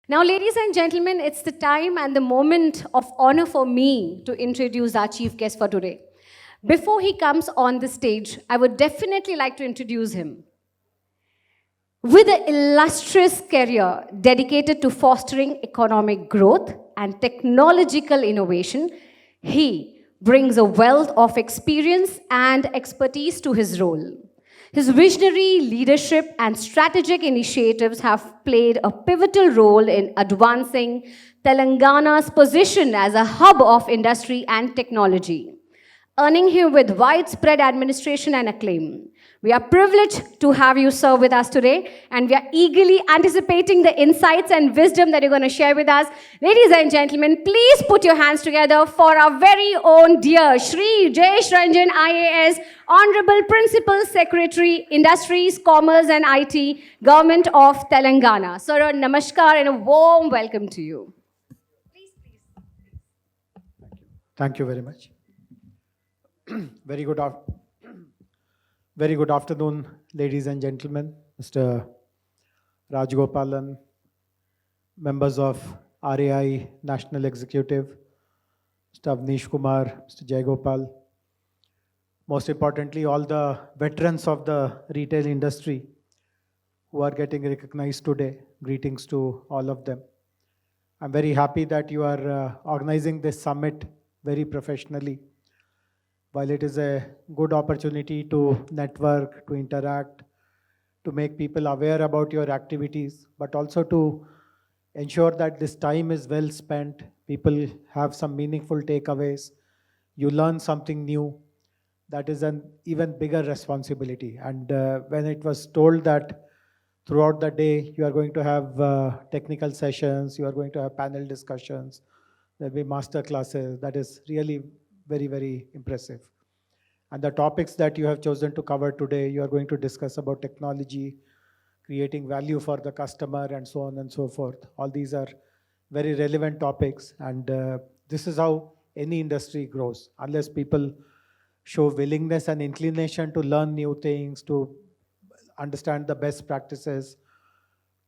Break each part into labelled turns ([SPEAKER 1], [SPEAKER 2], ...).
[SPEAKER 1] Now, ladies and gentlemen, it's the time and the moment of honor for me to introduce our chief guest for today. Before he comes on the stage, I would definitely like to introduce him. With an illustrious career dedicated to fostering economic growth and technological innovation, he brings a wealth of experience and expertise to his role. His visionary leadership and strategic initiatives have played a pivotal role in advancing Telangana's position as a hub of industry and technology, earning him with widespread administration and acclaim. We are privileged to have you, sir, with us today, and we are eagerly anticipating the insights and wisdom that you're going to share with us. Ladies and gentlemen, please put your hands together for our very own dear Shri Jayesh Ranjan, IAS, Hon'ble Principal Secretary, Industries, Commerce and IT, Government of Telangana. Sir, a namaskar and a warm welcome to you.
[SPEAKER 2] Thank you very much. Very good, very good afternoon, ladies and gentlemen. Mr. Rajgopalan, members of RAI National Executive, Mr. Avnish Kumar, Mr. Jayagopal. Most importantly, all the veterans of the retail industry who are getting recognized today. Greetings to all of them. I'm very happy that you are organizing this summit very professionally. While it is a good opportunity to network, to interact, to make people aware about your activities, but also to ensure that this time is well spent, people have some meaningful takeaways, you learn something new, that is an even bigger responsibility. And when it was told that throughout the day you are going to have technical sessions, you are going to have panel discussions, there'll be master classes, that is really very, very impressive. And the topics that you have chosen to cover today, you are going to discuss about technology, creating value for the customer, and so on and so forth. All these are very relevant topics, and this is how any industry grows. Unless people show willingness and inclination to learn new things, to understand the best practices,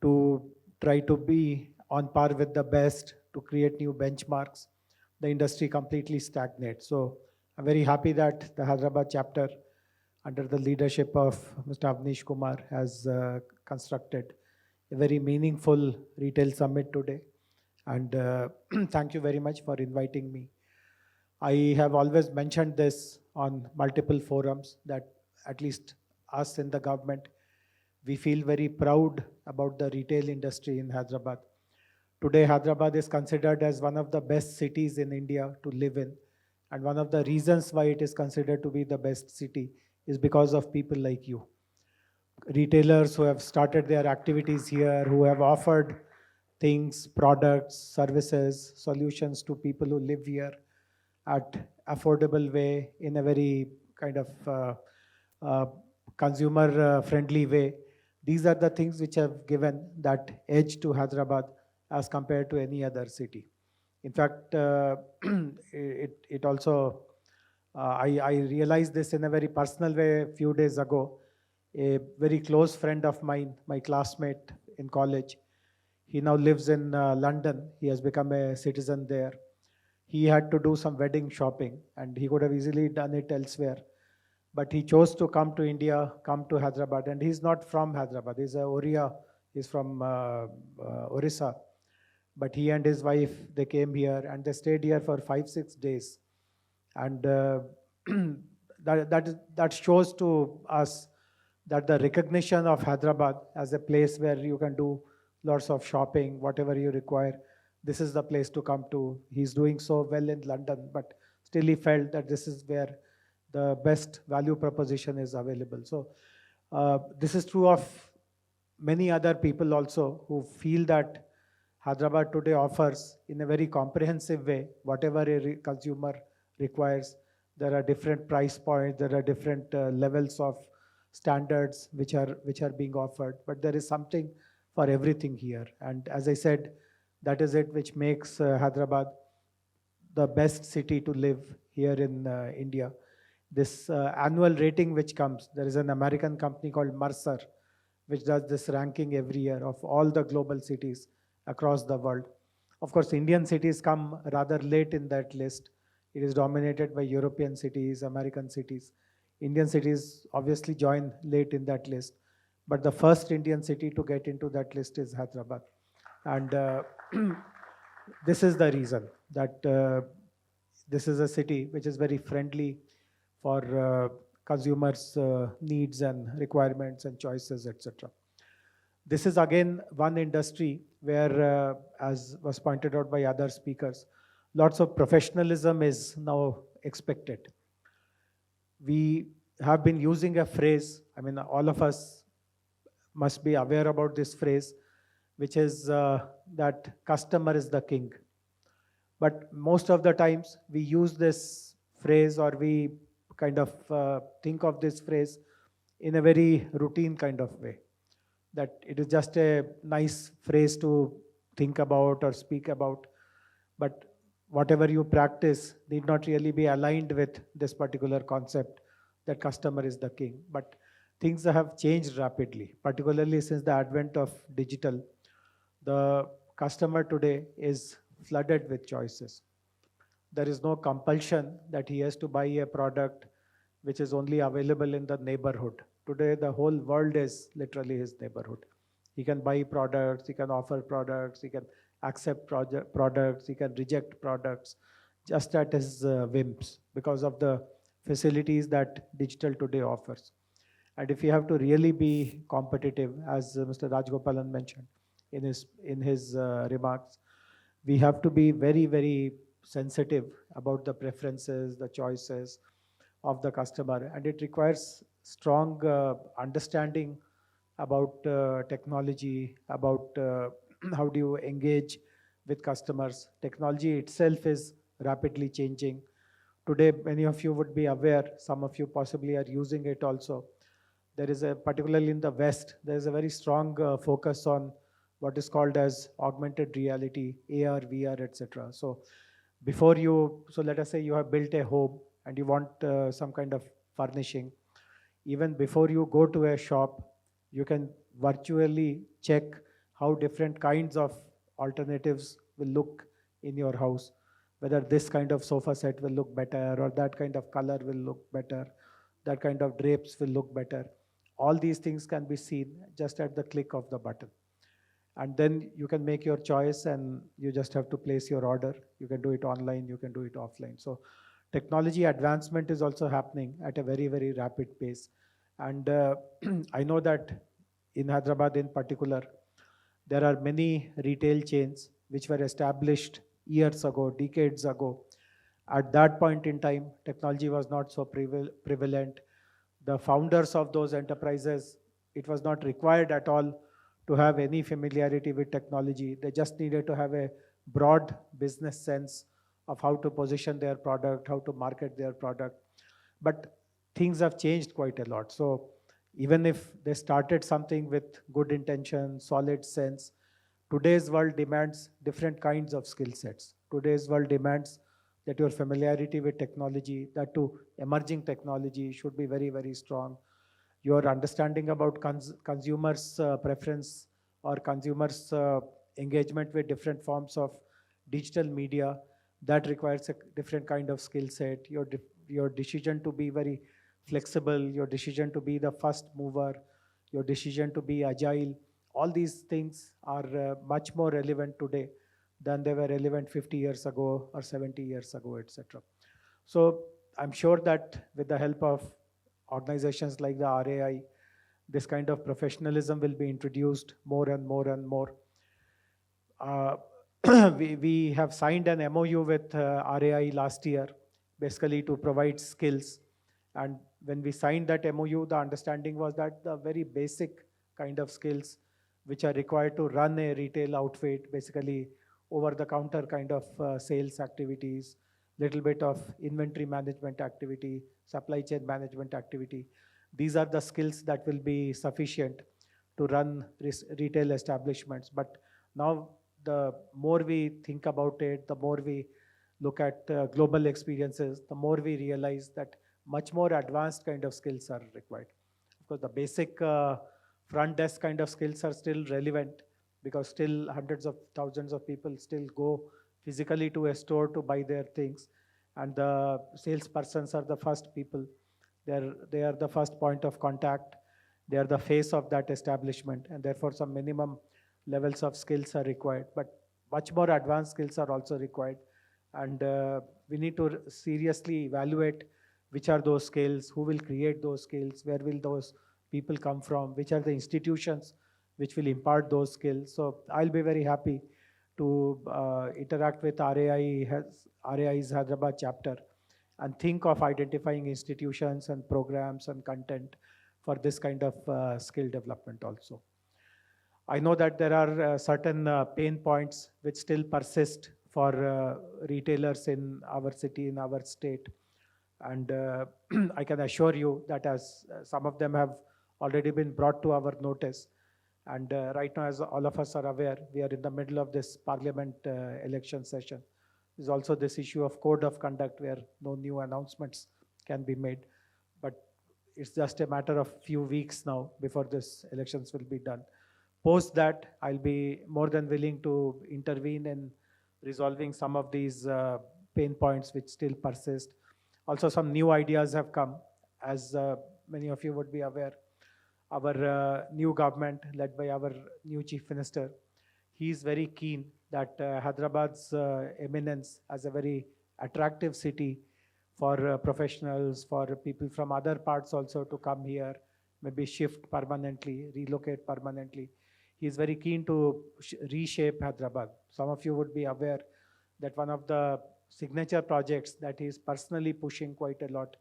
[SPEAKER 2] to try to be on par with the best, to create new benchmarks, the industry completely stagnates. So I'm very happy that the Hyderabad chapter, under the leadership of Mr. Avnish Kumar, has constructed a very meaningful retail summit today. And thank you very much for inviting me. I have always mentioned this on multiple forums that at least us in the government, we feel very proud about the retail industry in Hyderabad. Today, Hyderabad is considered as one of the best cities in India to live in. And one of the reasons why it is considered to be the best city is because of people like you. Retailers who have started their activities here, who have offered things, products, services, solutions to people who live here at affordable way, in a very kind of consumer friendly way. These are the things which have given that edge to Hyderabad as compared to any other city. In fact, it also, I realized this in a very personal way a few days ago. A very close friend of mine, my classmate in college, he now lives in London. He has become a citizen there. He had to do some wedding shopping, and he could have easily done it elsewhere. But he chose to come to India, come to Hyderabad, and he's not from Hyderabad. He's a Oriya. He's from Orissa. But he and his wife, they came here and they stayed here for 5-6 days. And that shows to us that the recognition of Hyderabad as a place where you can do lots of shopping, whatever you require, this is the place to come to. He's doing so well in London, but still he felt that this is where the best value proposition is available. So this is true of many other people also who feel that Hyderabad today offers in a very comprehensive way whatever a consumer requires. There are different price points, there are different levels of standards which are being offered, but there is something for everything here. And as I said, that is it which makes Hyderabad the best city to live here in India. This annual rating which comes, there is an American company called Mercer which does this ranking every year of all the global cities. across the world. Of course, Indian cities come rather late in that list. It is dominated by European cities, American cities. Indian cities obviously join late in that list. But the first Indian city to get into that list is Hyderabad. And this is the reason that this is a city which is very friendly for consumers' needs and requirements and choices, etc. This is again one industry where, as was pointed out by other speakers, lots of professionalism is now expected. We have been using a phrase, I mean, all of us must be aware about this phrase, which is that customer is the king. But most of the times we use this phrase, or we kind of think of this phrase in a very routine kind of way, that it is just a nice phrase to think about or speak about, but whatever you practice need not really be aligned with this particular concept that customer is the king. But things have changed rapidly, particularly since the advent of digital. The customer today is flooded with choices. There is no compulsion that he has to buy a product which is only available in the neighborhood. Today, the whole world is literally his neighborhood. He can buy products, he can offer products, he can accept products, he can reject products just at his whims because of the facilities that digital today offers. And if you have to really be competitive, as Mr. Rajgopalan mentioned in his remarks, we have to be very, very sensitive about the preferences, the choices of the customer. And it requires strong understanding about technology, about how do you engage with customers. Technology itself is rapidly changing. Today, many of you would be aware, some of you possibly are using it also. There is particularly in the West, there is a very strong focus on what is called as augmented reality, AR, VR, etc. So let us say you have built a home and you want some kind of furnishing. Even before you go to a shop, you can virtually check how different kinds of alternatives will look in your house, whether this kind of sofa set will look better, or that kind of color will look better, that kind of drapes will look better. All these things can be seen just at the click of the button. And then you can make your choice and you just have to place your order. You can do it online, you can do it offline. So technology advancement is also happening at a very, very rapid pace. And I know that in Hyderabad in particular, there are many retail chains which were established years ago, decades ago. At that point in time, technology was not so prevalent. The founders of those enterprises, it was not required at all to have any familiarity with technology. They just needed to have a broad business sense of how to position their product, how to market their product. But things have changed quite a lot. So even if they started something with good intention, solid sense, today's world demands different kinds of skill sets. Today's world demands that your familiarity with technology, that too emerging technology, should be very, very strong. Your understanding about consumers' preference or consumers' engagement with different forms of digital media, that requires a different kind of skill set. Your decision to be very flexible, your decision to be the first mover, your decision to be agile, all these things are much more relevant today than they were relevant 50 years ago or 70 years ago, etc. So I'm sure that with the help of organizations like the RAI, this kind of professionalism will be introduced more and more and more. Uh, we have signed an MOU with RAI last year, basically to provide skills. And when we signed that MOU, the understanding was that the very basic kind of skills which are required to run a retail outfit, basically over-the-counter kind of sales activities, little bit of inventory management activity, supply chain management activity. These are the skills that will be sufficient to run retail establishments. But now the more we think about it, the more we look at global experiences, the more we realize that much more advanced kind of skills are required. Of course, the basic front desk kind of skills are still relevant, because still hundreds of thousands of people still go physically to a store to buy their things, and the salespersons are the first people. They are the first point of contact. They are the face of that establishment, and therefore some minimum levels of skills are required. But much more advanced skills are also required, and we need to seriously evaluate which are those skills, who will create those skills, where will those people come from, which are the institutions which will impart those skills. So I'll be very happy to interact with RAI's Hyderabad chapter and think of identifying institutions and programs and content for this kind of skill development also. I know that there are certain pain points which still persist for retailers in our city, in our state. And I can assure you that as some of them have already been brought to our notice. And right now, as all of us are aware, we are in the middle of this parliament election session. There's also this issue of code of conduct where no new announcements can be made. But it's just a matter of few weeks now before this elections will be done. Post that, I'll be more than willing to intervene in resolving some of these pain points which still persist. Also, some new ideas have come. As many of you would be aware, our new government, led by our new chief minister, he is very keen that Hyderabad's eminence as a very attractive city for professionals, for people from other parts also to come here, maybe shift permanently, relocate permanently. He is very keen to reshape Hyderabad. Some of you would be aware that one of the signature projects that he is personally pushing quite a lot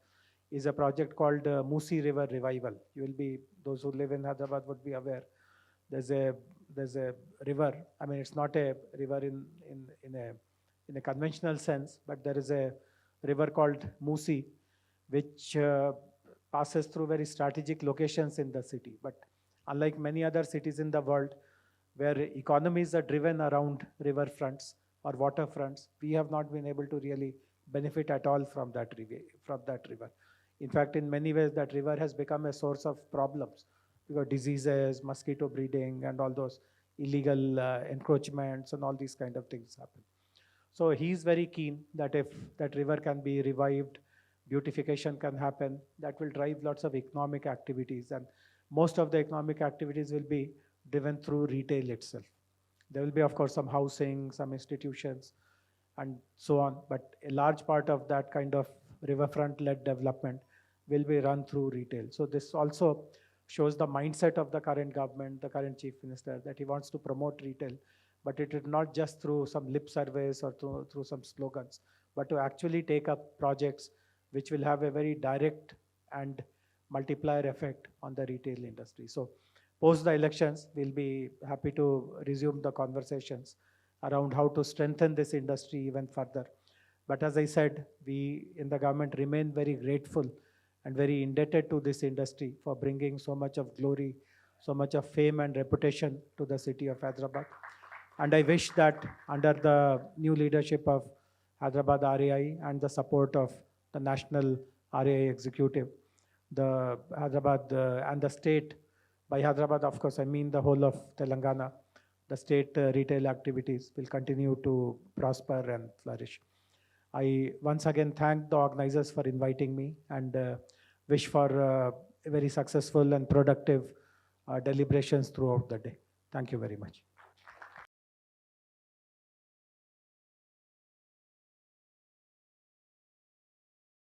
[SPEAKER 2] is a project called Musi River Revival. Those who live in Hyderabad would be aware. There's a river. I mean, it's not a river in a conventional sense, but there is a river called Musi, which passes through very strategic locations in the city. But unlike many other cities in the world, where economies are driven around river fronts or waterfronts, we have not been able to really benefit at all from that river. In fact, in many ways, that river has become a source of problems because diseases, mosquito breeding, and all those illegal encroachments and all these kind of things happen. So he's very keen that if that river can be revived, beautification can happen, that will drive lots of economic activities. And most of the economic activities will be driven through retail itself. There will be, of course, some housing, some institutions, and so on. But a large part of that kind of riverfront-led development will be run through retail. So this also shows the mindset of the current government, the current chief minister, that he wants to promote retail, but it is not just through some lip service or through some slogans, but to actually take up projects which will have a very direct and multiplier effect on the retail industry. So post the elections, we'll be happy to resume the conversations around how to strengthen this industry even further. But as I said, we in the government remain very grateful and very indebted to this industry for bringing so much of glory, so much of fame and reputation to the city of Hyderabad. And I wish that under the new leadership of Hyderabad RAI and the support of the national RAI executive, the Hyderabad and the state, by Hyderabad, of course, I mean the whole of Telangana, the state retail activities will continue to prosper and flourish. I once again thank the organizers for inviting me and wish for a very successful and productive deliberations throughout the day. Thank you very much.